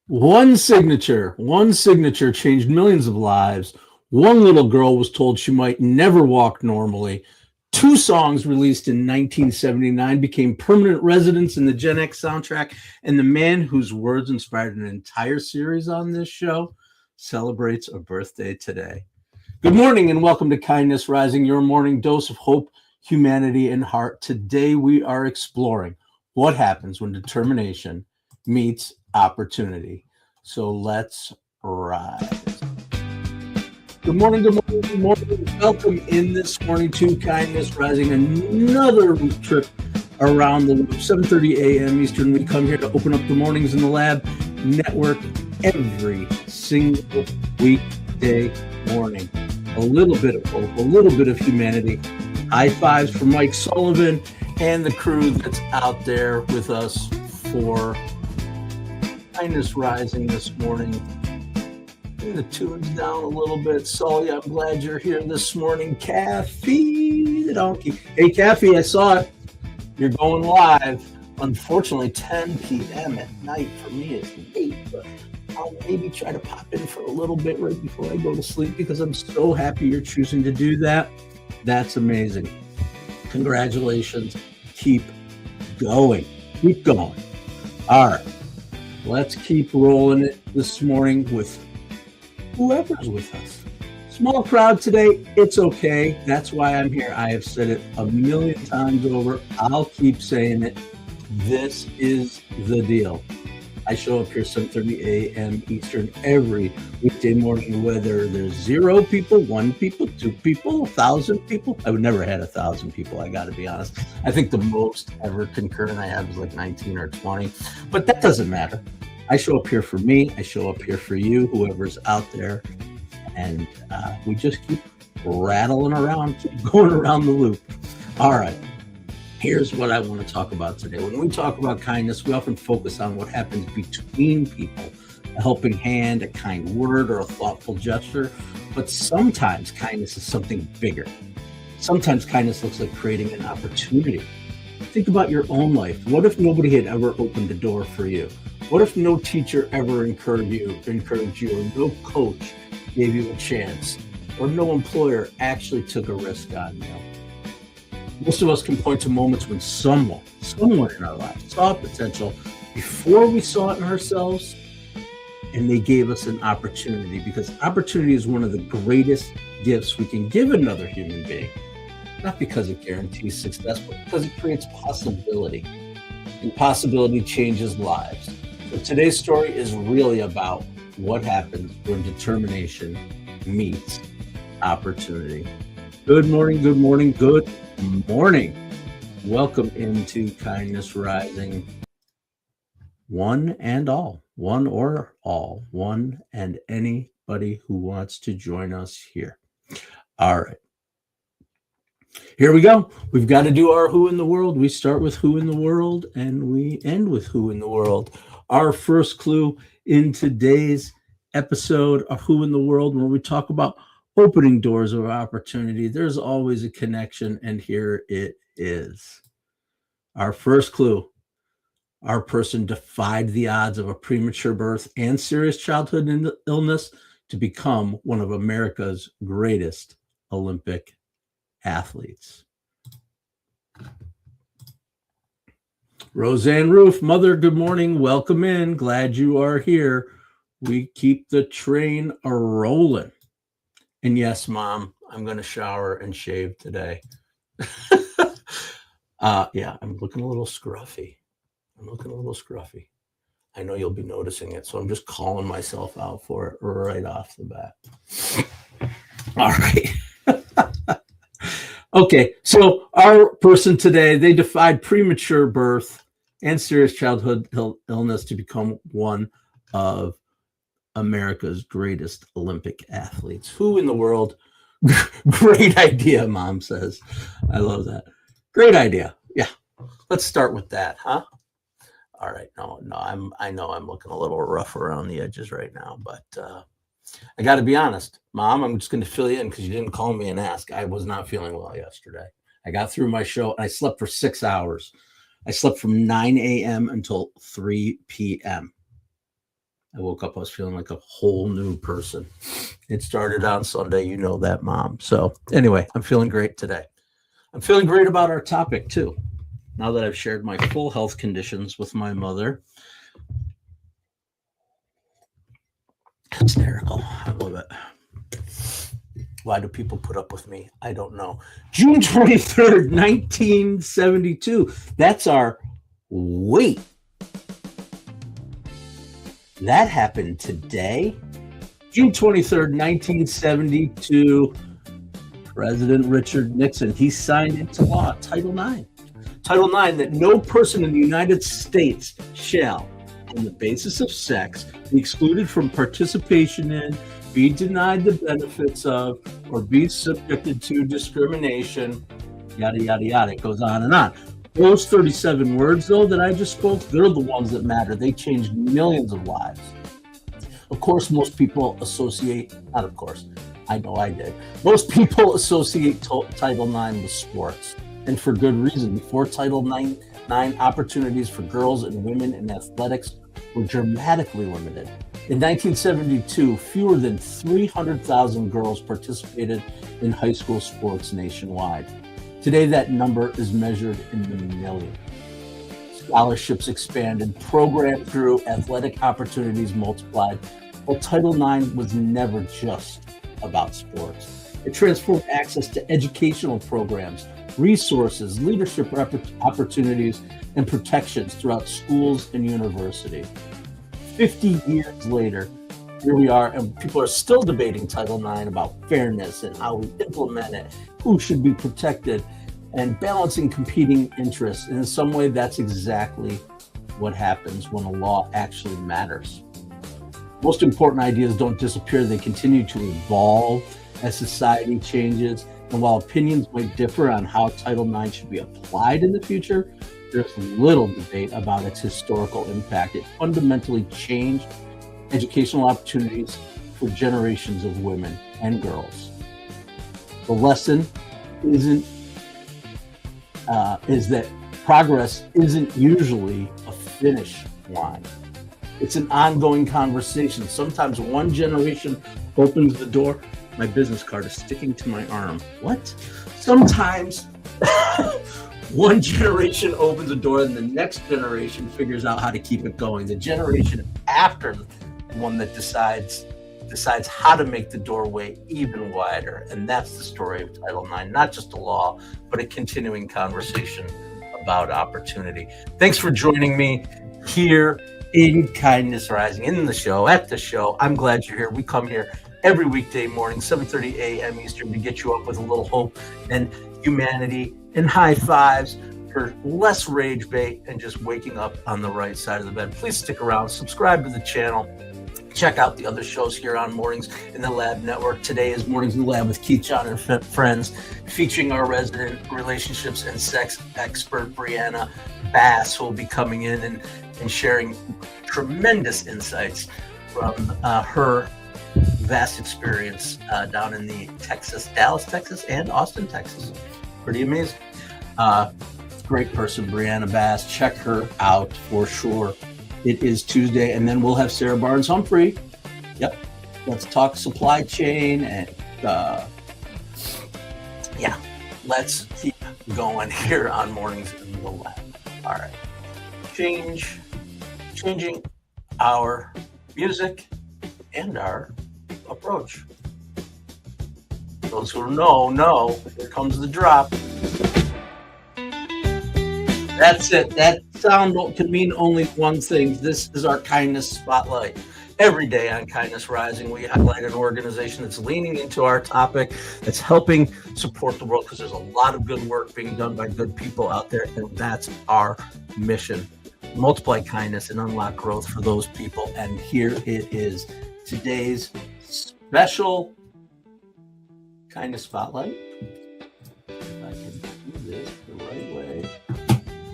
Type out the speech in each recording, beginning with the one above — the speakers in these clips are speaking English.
One signature changed millions of lives. One little girl was told she might never walk normally. Two songs released in 1979 became permanent residents in the Gen X soundtrack. And the man whose words inspired an entire series on this show celebrates a birthday today. Good morning and welcome to Kindness Rising, your morning dose of hope, humanity, and heart. Today we are exploring what happens when determination meets opportunity. So let's rise. Good morning, good morning, good morning. Welcome in this morning to Kindness Rising, another trip around the loop. 7:30 a.m. Eastern. We come here to open up the mornings in the lab network every single weekday morning. A little bit of hope, a little bit of humanity. High fives for Mike Sullivan and the crew that's out there with us for Kindness Rising this morning. Bring the tunes down a little bit. Sully, I'm glad you're here this morning. Kathy the donkey. Hey, Kathy, I saw it. You're going live. Unfortunately, 10 p.m. at night for me is late, but I'll maybe try to pop in for a little bit right before I go to sleep because I'm so happy you're choosing to do that. That's amazing. Congratulations. Keep going. Keep going. All right. Let's keep rolling it this morning with whoever's with us. Small crowd today. It's okay. That's why I'm here. I have said it a million times over. I'll keep saying it. This is the deal. I show up here 7:30 a.m. Eastern every weekday morning, whether there's 0 people, 1 people, 2 people, 1,000 people. I've never had 1,000 people, I got to be honest. I think the most ever concurrent I had was like 19 or 20, but that doesn't matter. I show up here for me. I show up here for you, whoever's out there, and we just keep rattling around, keep going around the loop. All right. Here's what I want to talk about today. When we talk about kindness, we often focus on what happens between people, a helping hand, a kind word, or a thoughtful gesture. But sometimes kindness is something bigger. Sometimes kindness looks like creating an opportunity. Think about your own life. What if nobody had ever opened a door for you? What if no teacher ever encouraged you, or no coach gave you a chance, or no employer actually took a risk on you? Most of us can point to moments when someone in our lives saw potential before we saw it in ourselves, and they gave us an opportunity, because opportunity is one of the greatest gifts we can give another human being. Not because it guarantees success, but because it creates possibility. And possibility changes lives. So today's story is really about what happens when determination meets opportunity. Good morning, good morning, good morning. Welcome into Kindness Rising. One and all, one or all, one and anybody who wants to join us here. All right. Here we go. We've got to do our who in the world. We start with who in the world and we end with who in the world. Our first clue in today's episode of Who in the World, when we talk about opening doors of opportunity, there's always a connection, and here it is. Our first clue: our person defied the odds of a premature birth and serious childhood illness to become one of America's greatest Olympic athletes. Roseanne Roof, mother, good morning. Welcome in. Glad you are here. We keep the train a-rolling. And yes, Mom, I'm going to shower and shave today. Yeah, I'm looking a little scruffy. I know you'll be noticing it, so I'm just calling myself out for it right off the bat. All right. Okay, so our person today, they defied premature birth and serious childhood illness to become one of America's greatest Olympic athletes. Who in the world? Great idea, Mom says. I love that. Great idea. Yeah, let's start with that, huh? All right. No, I know I'm looking a little rough around the edges right now, but I got to be honest, Mom, I'm just going to fill you in because you didn't call me and ask. I was not feeling well yesterday. I got through my show and I slept for 6 hours. I slept from 9 a.m. until 3 p.m. I woke up, I was feeling like a whole new person. It started on Sunday, you know that, Mom. So, anyway, I'm feeling great today. I'm feeling great about our topic, too. Now that I've shared my full health conditions with my mother, hysterical. I love it. Why do people put up with me? I don't know. June 23rd, 1972. That's our wait. That happened today. June 23rd, 1972. President Richard Nixon, he signed into law Title IX. Title IX, that no person in the United States shall, on the basis of sex, be excluded from participation in, be denied the benefits of, or be subjected to discrimination, yada, yada, yada. It goes on and on. Those 37 words, though, that I just spoke, they're the ones that matter. They changed millions of lives. Of course, most people associate, not of course, I know I did. Most people associate Title IX with sports, and for good reason. Before Title IX, opportunities for girls and women in athletics were dramatically limited. In 1972, fewer than 300,000 girls participated in high school sports nationwide. Today, that number is measured in the millions. Scholarships expanded, programs grew, athletic opportunities multiplied. Well, Title IX was never just about sports. It transformed access to educational programs, resources, leadership opportunities, and protections throughout schools and universities. 50 years later, here we are, and people are still debating Title IX about fairness and how we implement it, who should be protected, and balancing competing interests. And in some way, that's exactly what happens when a law actually matters. Most important ideas don't disappear, they continue to evolve as society changes. And while opinions might differ on how Title IX should be applied in the future, there's little debate about its historical impact. It fundamentally changed educational opportunities for generations of women and girls. The lesson is that progress isn't usually a finish line. It's an ongoing conversation. Sometimes one generation opens the door. My business card is sticking to my arm. What? Sometimes one generation opens the door and the next generation figures out how to keep it going. The generation after the one that decides how to make the doorway even wider. And that's the story of Title IX, not just a law, but a continuing conversation about opportunity. Thanks for joining me here in Kindness Rising, at the show. I'm glad you're here. We come here every weekday morning, 7:30 a.m. Eastern, to get you up with a little hope and humanity and high fives for less rage bait and just waking up on the right side of the bed. Please stick around, subscribe to the channel. Check out the other shows here on Mornings in the Lab Network. Today is Mornings in the Lab with Keith, John, and Friends, featuring our resident relationships and sex expert, Brianna Bass, who will be coming in and sharing tremendous insights from her vast experience down in the Dallas, Texas, and Austin, Texas. Pretty amazing. Great person, Brianna Bass. Check her out for sure. It is Tuesday, and then we'll have Sarah Barnes-Humphrey. Yep. Let's talk supply chain and let's keep going here on Mornings in the Lab. All right. Changing our music and our approach. Those who know, here comes the drop. That's it. That sound can mean only one thing. This is our Kindness Spotlight. Every day on Kindness Rising, we highlight an organization that's leaning into our topic, that's helping support the world, because there's a lot of good work being done by good people out there, and that's our mission. Multiply kindness and unlock growth for those people. And here it is, today's special Kindness Spotlight. If I can do this the right way.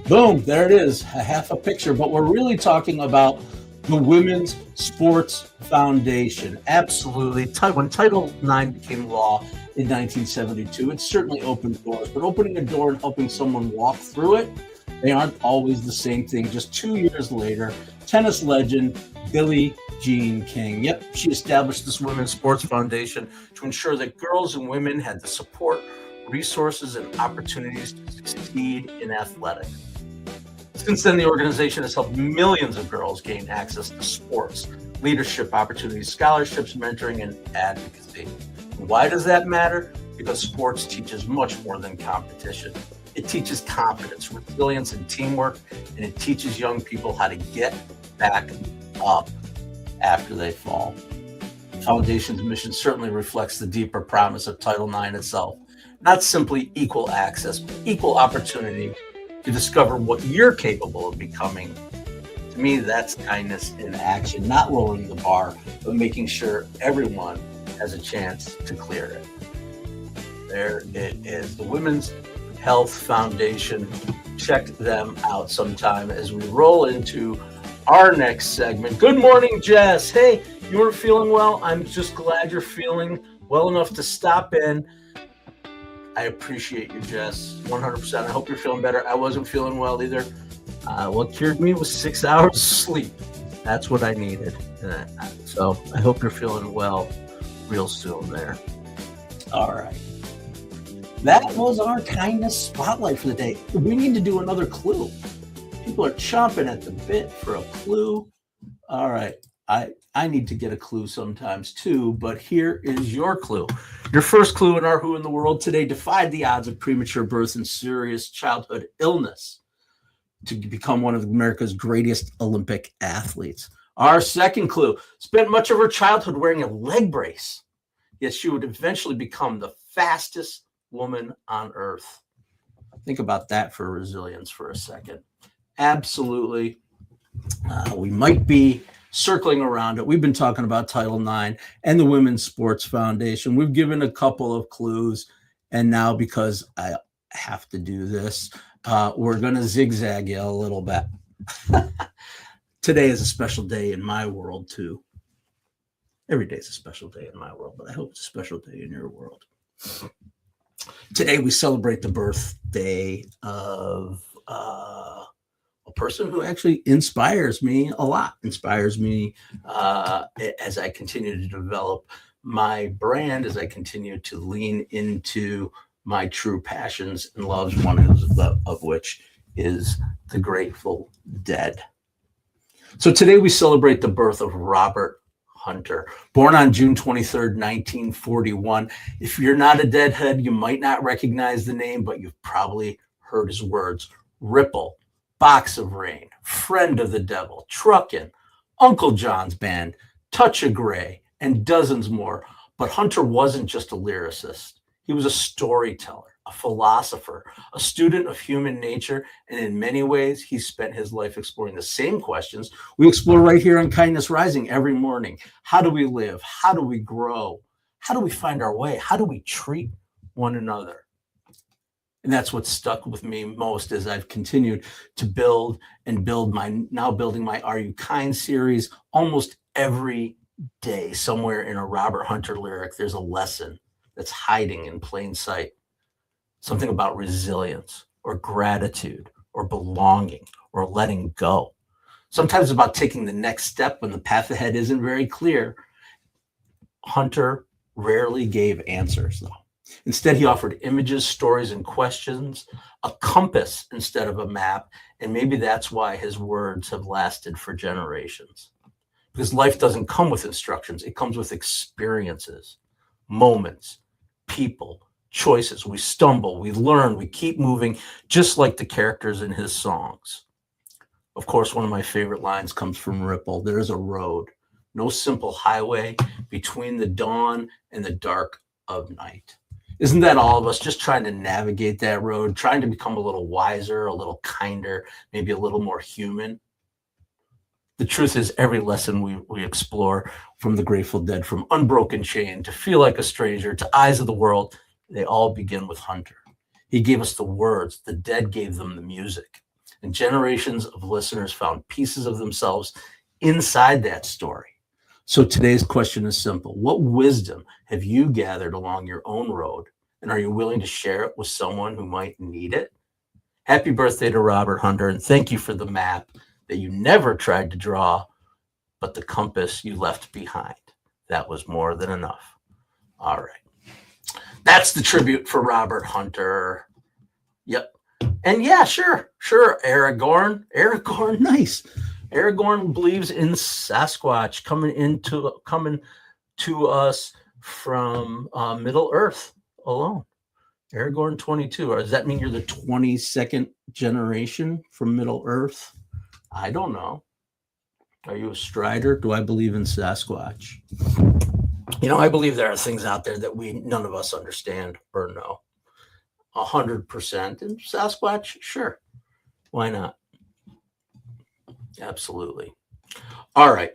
Boom, there it is, a half a picture. But we're really talking about the Women's Sports Foundation. Absolutely. When Title IX became law in 1972, it certainly opened doors. But opening a door and helping someone walk through it, they aren't always the same thing. Just 2 years later, tennis legend Billie Jean King. Yep, she established this Women's Sports Foundation to ensure that girls and women had the support, resources, and opportunities to succeed in athletics. Since then, the organization has helped millions of girls gain access to sports, leadership opportunities, scholarships, mentoring, and advocacy. Why does that matter? Because sports teaches much more than competition. It teaches confidence, resilience, and teamwork, and it teaches young people how to get back up after they fall. The Foundation's mission certainly reflects the deeper promise of Title IX itself, not simply equal access, but equal opportunity to discover what you're capable of becoming. To me, that's kindness in action, not lowering the bar, but making sure everyone has a chance to clear it. There it is, the Women's Health Foundation. Check them out sometime as we roll into our next segment. Good morning, Jess. Hey, you weren't feeling well? I'm just glad you're feeling well enough to stop in. I appreciate you, Jess, 100%. I hope you're feeling better. I wasn't feeling well either. What cured me was 6 hours of sleep. That's what I needed. So I hope you're feeling well real soon there. All right. That was our kindness spotlight for the day. We need to do another clue. People are chomping at the bit for a clue. All right. I need to get a clue sometimes too, but here is your clue. Your first clue in our Who in the World today: defied the odds of premature birth and serious childhood illness to become one of America's greatest Olympic athletes. Our second clue: spent much of her childhood wearing a leg brace, yet she would eventually become the fastest woman on earth. Think about that for resilience for a second. Absolutely. We might be circling around it. We've been talking about Title IX and the Women's Sports Foundation. We've given a couple of clues, and now because I have to do this, we're going to zigzag you a little bit. Today is a special day in my world too. Every day is a special day in my world, but I hope it's a special day in your world. Today we celebrate the birthday of a person who actually inspires me a lot, inspires me as I continue to develop my brand, as I continue to lean into my true passions and loves, one of which is the Grateful Dead. So today we celebrate the birth of Robert Hunter, born on June 23rd, 1941. If you're not a Deadhead, you might not recognize the name, but you've probably heard his words: Ripple, Box of Rain, Friend of the Devil, Truckin, Uncle John's Band, Touch of Grey, and dozens more. But Hunter wasn't just a lyricist. He was a storyteller, a philosopher, a student of human nature, and in many ways, he spent his life exploring the same questions we explore right here on Kindness Rising every morning. How do we live? How do we grow? How do we find our way? How do we treat one another? And that's what stuck with me most as I've continued to build building my Are You Kind series. Almost every day, somewhere in a Robert Hunter lyric, there's a lesson that's hiding in plain sight. Something about resilience or gratitude or belonging or letting go. Sometimes about taking the next step when the path ahead isn't very clear. Hunter rarely gave answers, though. Instead, he offered images, stories, and questions, a compass instead of a map. And maybe that's why his words have lasted for generations. Because life doesn't come with instructions. It comes with experiences, moments, people, choices. We stumble, we learn, we keep moving, just like the characters in his songs. Of course, one of my favorite lines comes from Ripple. There is a road, no simple highway between the dawn and the dark of night. Isn't that all of us just trying to navigate that road, trying to become a little wiser, a little kinder, maybe a little more human? The truth is, every lesson we explore, from the Grateful Dead, from Unbroken Chain to Feel Like a Stranger to Eyes of the World, they all begin with Hunter. He gave us the words, the Dead gave them the music, and generations of listeners found pieces of themselves inside that story. So today's question is simple. What wisdom have you gathered along your own road, and are you willing to share it with someone who might need it? Happy birthday to Robert Hunter, and thank you for the map that you never tried to draw, but the compass you left behind. That was more than enough. All right. That's the tribute for Robert Hunter. Yep. And yeah, sure. Aragorn, nice. Aragorn believes in Sasquatch coming to us from Middle Earth alone. Aragorn 22. Or does that mean you're the 22nd generation from Middle Earth? I don't know. Are you a Strider? Do I believe in Sasquatch? I believe there are things out there that none of us understand or know. 100%. And Sasquatch, sure. Why not? Absolutely. All right.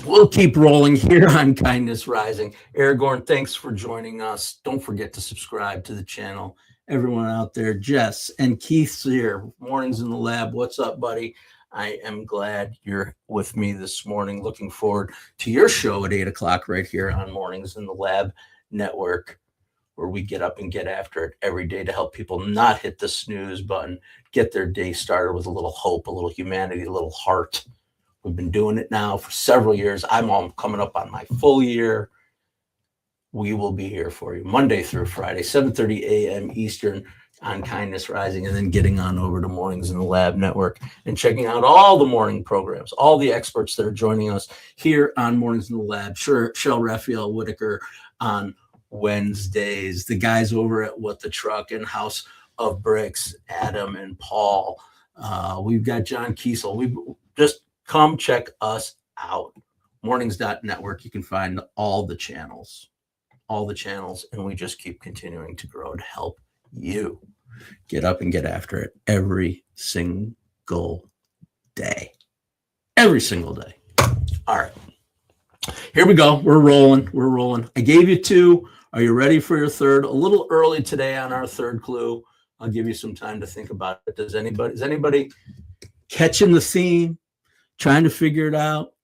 We'll keep rolling here on Kindness Rising. Aragorn, thanks for joining us. Don't forget to subscribe to the channel. Everyone out there, Jess and Keith's here. Mornings in the Lab. What's up, buddy? I am glad you're with me this morning. Looking forward to your show at 8 o'clock right here on Mornings in the Lab Network, where we get up and get after it every day to help people not hit the snooze button, get their day started with a little hope, a little humanity, a little heart. We've been doing it now for several years. I'm all coming up on my full year. We will be here for you Monday through Friday, 7:30 a.m. Eastern on Kindness Rising, and then getting on over to Mornings in the Lab Network and checking out all the morning programs, all the experts that are joining us here on Mornings in the Lab. Shel Raphael Whitaker on Wednesdays, the guys over at What the Truckin, House of Bricks, Adam and Paul. We've got John Kiesel. We just come check us out. Mornings.network. You can find all the channels, and we just keep continuing to grow to help you get up and get after it every single day. Every single day. All right. Here we go. We're rolling. I gave you 2. Are you ready for your third? A little early today on our third clue. I'll give you some time to think about it. Is anybody catching the theme? Trying to figure it out?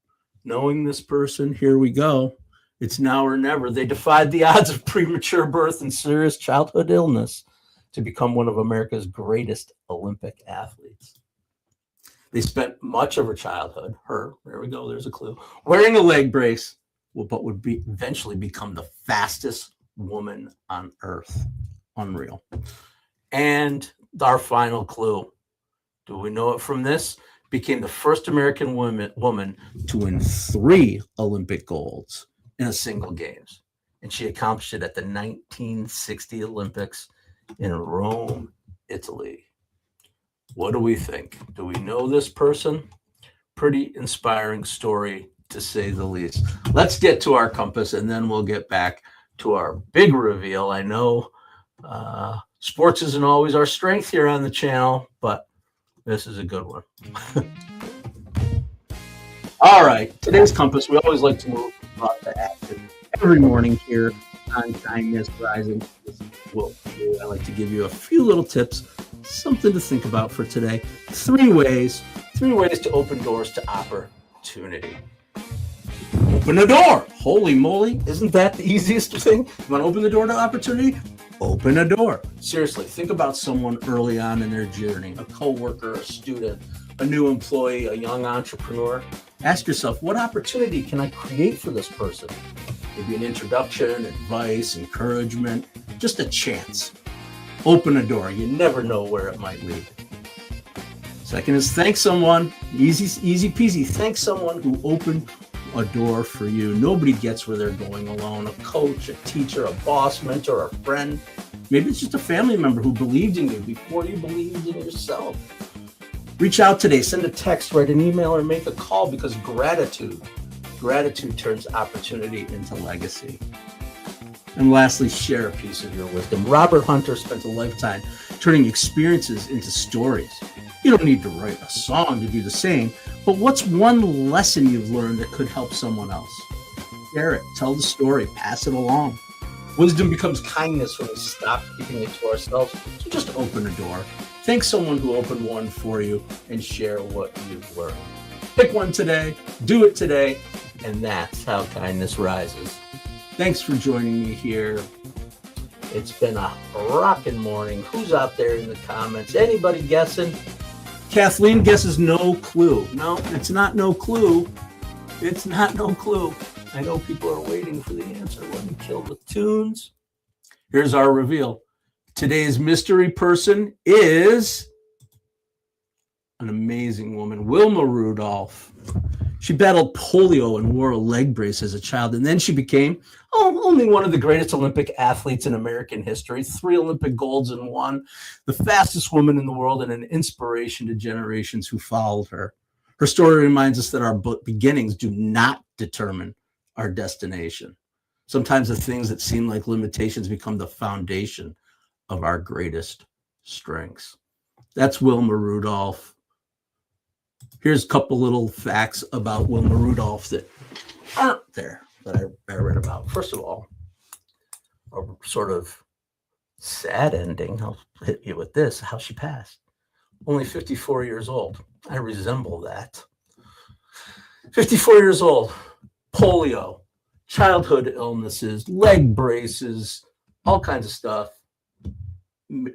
Knowing this person? Here we go. It's now or never. They defied the odds of premature birth and serious childhood illness to become one of America's greatest Olympic athletes. They spent much of her childhood, there we go, there's a clue, wearing a leg brace, but would eventually become the fastest woman on earth. Unreal. And our final clue, do we know it from this? Became the first American woman to win 3 Olympic golds in a single games. And she accomplished it at the 1960 Olympics in Rome, Italy. What do we think? Do we know this person? Pretty inspiring story, to say the least. Let's get to our compass, and then we'll get back to our big reveal. I know sports isn't always our strength here on the channel, but this is a good one. All right, today's compass, we always like to move to action every morning here on Kindness Rising. I like to give you a few little tips, something to think about for today. 3 ways to open doors to opportunity. Open the door. Holy moly, isn't that the easiest thing? You want to open the door to opportunity? Open a door. Seriously, think about someone early on in their journey, a coworker, a student, a new employee, a young entrepreneur. Ask yourself, what opportunity can I create for this person? Maybe an introduction, advice, encouragement, just a chance. Open a door. You never know where it might lead. Second is thank someone. Easy peasy. Thank someone who opened a door for you. Nobody gets where they're going alone. A coach, a teacher, a boss, mentor, a friend. Maybe it's just a family member who believed in you before you believed in yourself. Reach out today. Send a text, write an email, or make a call, because gratitude turns opportunity into legacy. And lastly, share a piece of your wisdom. Robert Hunter spent a lifetime turning experiences into stories. You don't need to write a song to do the same, but what's one lesson you've learned that could help someone else? Share it, tell the story, pass it along. Wisdom becomes kindness when we stop keeping it to ourselves. So just open a door. Thank someone who opened one for you and share what you've learned. Pick one today, do it today, and that's how kindness rises. Thanks for joining me here. It's been a rockin' morning. Who's out there in the comments? Anybody guessing? Kathleen guesses no clue. No, it's not no clue. It's not no clue. I know people are waiting for the answer. Let me kill the tunes. Here's our reveal. Today's mystery person is an amazing woman, Wilma Rudolph. She battled polio and wore a leg brace as a child, and then she became only one of the greatest Olympic athletes in American history. 3 Olympic golds and 1, the fastest woman in the world, and an inspiration to generations who followed her. Her story reminds us that our beginnings do not determine our destination. Sometimes the things that seem like limitations become the foundation of our greatest strengths. That's Wilma Rudolph. Here's a couple little facts about Wilma Rudolph that aren't there that I read about. First of all, a sort of sad ending. I'll hit you with this, how she passed. Only 54 years old. I resemble that. 54 years old, polio, childhood illnesses, leg braces, all kinds of stuff.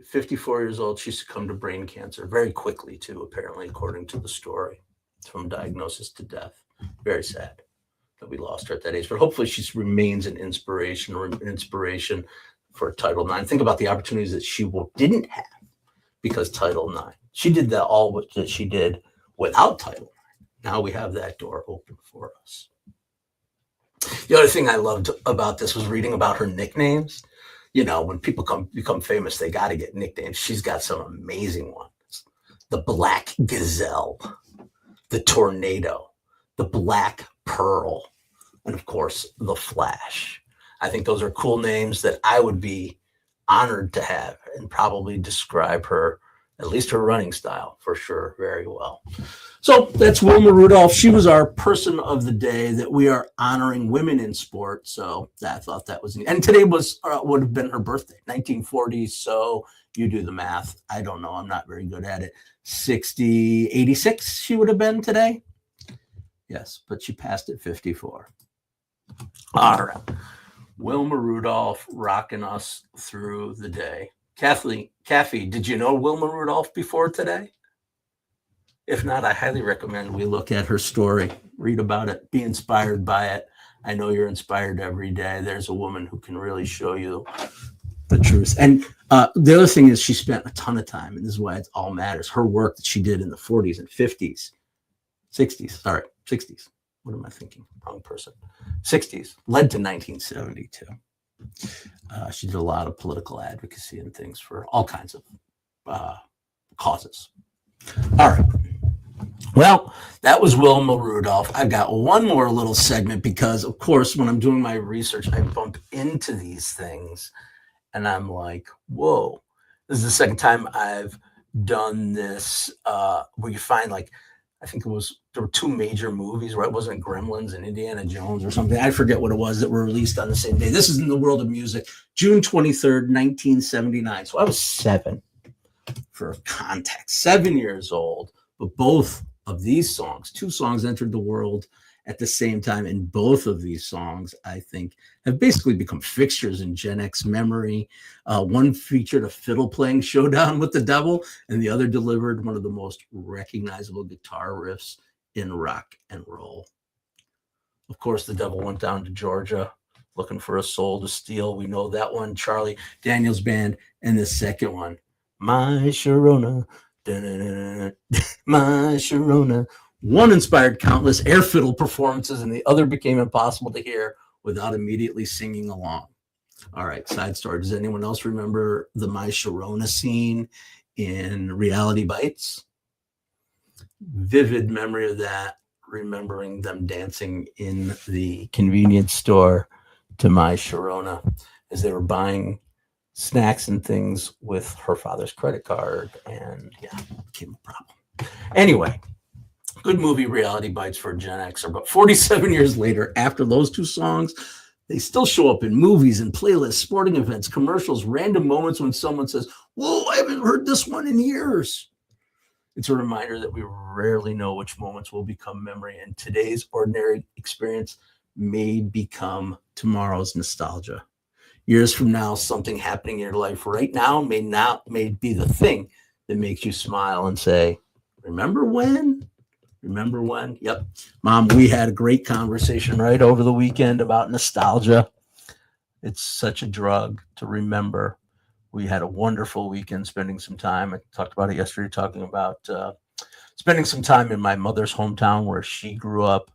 54 years old, she succumbed to brain cancer very quickly, too, apparently, according to the story, from diagnosis to death. Very sad that we lost her at that age, but hopefully she remains an inspiration for Title IX. Think about the opportunities that she didn't have because Title IX. She did all that she did without Title IX. Now we have that door open for us. The other thing I loved about this was reading about her nicknames. You know, when people become famous, they got to get nicknames. She's got some amazing ones. The Black Gazelle, the Tornado, the Black Pearl, and of course, the Flash. I think those are cool names that I would be honored to have and probably describe her, at least her running style, for sure, very well. So that's Wilma Rudolph. She was our person of the day that we are honoring women in sport. So I thought that was neat. And today would have been her birthday, 1940. So you do the math. I don't know. I'm not very good at it. 86 she would have been today. Yes, but she passed at 54. All right. Wilma Rudolph rocking us through the day. Kathy, did you know Wilma Rudolph before today? If not, I highly recommend we look at her story, read about it, be inspired by it. I know you're inspired every day. There's a woman who can really show you the truth. And the other thing is she spent a ton of time, and this is why it all matters, her work that she did in the 40s and 50s, 60s. What am I thinking? Wrong person. 60s, led to 1972. She did a lot of political advocacy and things for all kinds of causes. All right. Well, that was Wilma Rudolph. I've got one more little segment because, of course, when I'm doing my research, I bump into these things and I'm like, whoa. This is the second time I've done this where you find, like, I think there were 2 major movies, right? Wasn't it Gremlins and Indiana Jones or something? I forget what it was that were released on the same day. This is in the world of music, June 23rd, 1979. So I was 7. For context, 7 years old, but both of these songs, 2 songs entered the world at the same time. And both of these songs, I think, have basically become fixtures in Gen X memory. One featured a fiddle playing showdown with the devil, and the other delivered one of the most recognizable guitar riffs in rock and roll. Of course, the devil went down to Georgia looking for a soul to steal. We know that one, Charlie Daniels Band. And the second one, My Sharona, My Sharona. One inspired countless air fiddle performances, and the other became impossible to hear without immediately singing along. All right, side story. Does anyone else remember the My Sharona scene in Reality Bites? Vivid memory of that, remembering them dancing in the convenience store to My Sharona as they were buying snacks and things with her father's credit card, and yeah, it became a problem. Anyway, good movie, Reality Bites for Gen Xer. But 47 years later, after those 2 songs, they still show up in movies and playlists, sporting events, commercials, random moments when someone says, whoa, I haven't heard this one in years. It's a reminder that we rarely know which moments will become memory, and today's ordinary experience may become tomorrow's nostalgia. Years from now, something happening in your life right now may be the thing that makes you smile and say, remember when? Remember when? Yep. Mom, we had a great conversation right over the weekend about nostalgia. It's such a drug to remember. We had a wonderful weekend spending some time. I talked about it yesterday, talking about spending some time in my mother's hometown where she grew up,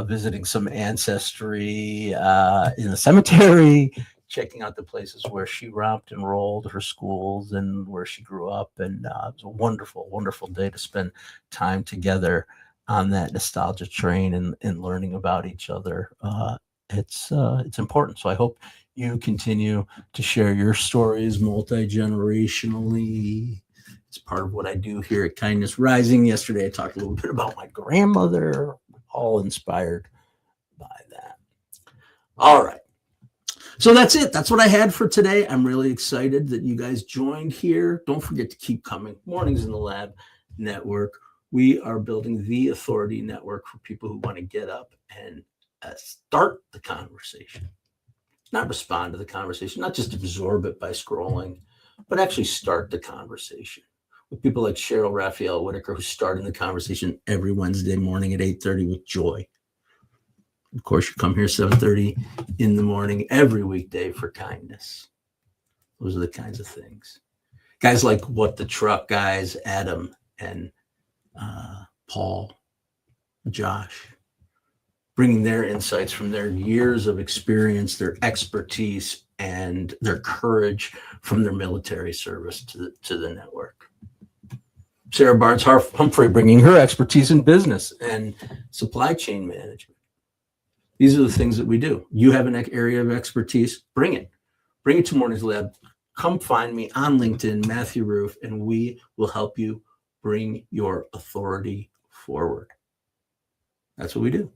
visiting some ancestry in the cemetery, checking out the places where she romped and rolled, her schools, and where she grew up. And it was a wonderful, wonderful day to spend time together on that nostalgia train and learning about each other. It's important. So I hope you continue to share your stories multi-generationally. It's part of what I do here at Kindness Rising. Yesterday, I talked a little bit about my grandmother, all inspired by that. All right. So that's it. That's what I had for today. I'm really excited that you guys joined here. Don't forget to keep coming. Mornings in the Lab Network. We are building the authority network for people who want to get up and start the conversation. Not respond to the conversation, not just absorb it by scrolling, but actually start the conversation. With people like Cheryl Raphael Whitaker, who's starting the conversation every Wednesday morning at 8:30 with joy. Of course, you come here 7:30 in the morning every weekday for kindness. Those are the kinds of things. Guys like What the Truck guys, Adam and Paul, Josh, bringing their insights from their years of experience, their expertise, and their courage from their military service to the network. Sarah Barnes Humphrey bringing her expertise in business and supply chain management. These are the things that we do. You have an area of expertise, bring it. Bring it to Mornings Lab. Come find me on LinkedIn, Matthew Roof, and we will help you bring your authority forward. That's what we do.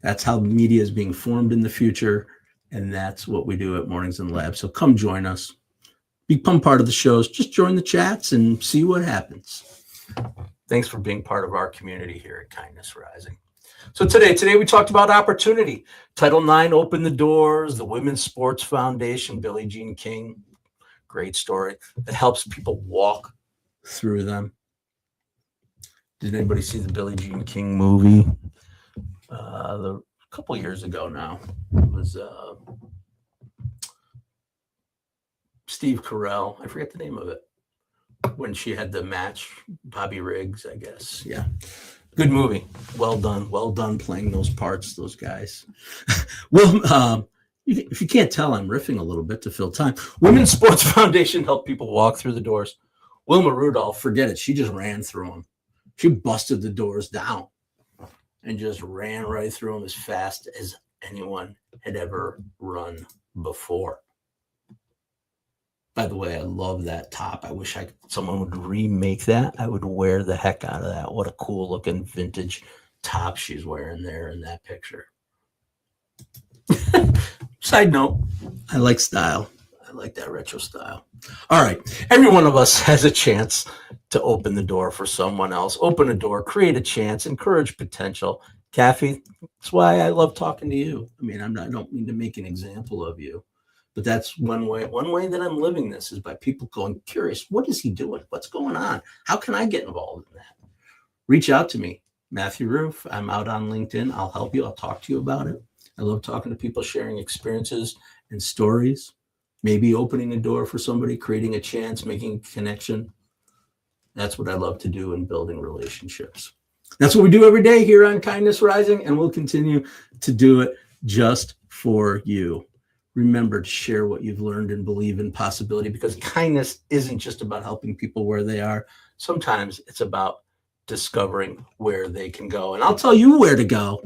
That's how media is being formed in the future, and that's what we do at Mornings in the Lab. So come join us. Become part of the shows. Just join the chats and see what happens. Thanks for being part of our community here at Kindness Rising. So today we talked about opportunity. Title IX opened the doors. The Women's Sports Foundation, Billie Jean King, great story that helps people walk through them. Did anybody see the Billie Jean King movie? A couple years ago now. It was Steve Carell. I forget the name of it. When she had the match, Bobby Riggs, I guess. Yeah. Good movie. Well done. Well done playing those parts, those guys. Well, if you can't tell, I'm riffing a little bit to fill time. Women's Sports Foundation helped people walk through the doors. Wilma Rudolph, forget it. She just ran through them. She busted the doors down and just ran right through them as fast as anyone had ever run before. By the way, I love that top. I wish someone would remake that. I would wear the heck out of that. What a cool looking vintage top she's wearing there in that picture. Side note, I like style. I like that retro style. All right. Every one of us has a chance to open the door for someone else. Open a door, create a chance, encourage potential. Kathy, that's why I love talking to you. I mean, I don't mean to make an example of you. But that's one way that I'm living this is by people going curious. What is he doing? What's going on? How can I get involved in that? Reach out to me, Matthew Roof. I'm out on LinkedIn. I'll help you. I'll talk to you about it. I love talking to people, sharing experiences and stories, maybe opening a door for somebody, creating a chance, making a connection. That's what I love to do in building relationships. That's what we do every day here on Kindness Rising, and we'll continue to do it just for you. Remember to share what you've learned and believe in possibility, because kindness isn't just about helping people where they are. Sometimes it's about discovering where they can go. And I'll tell you where to go.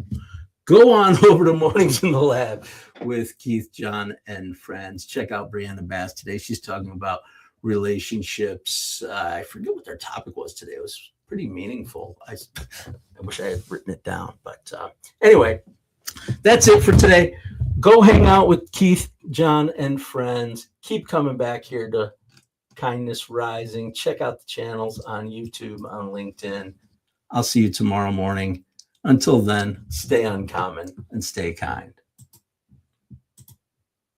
Go on over to Mornings in the Lab with Keith, John, and friends. Check out Brianna Bass today. She's talking about relationships. I forget what their topic was today. It was pretty meaningful. I wish I had written it down. But anyway, that's it for today. Go hang out with Keith, John, and friends. Keep coming back here to Kindness Rising. Check out the channels on YouTube, on LinkedIn. I'll see you tomorrow morning. Until then, stay uncommon and stay kind.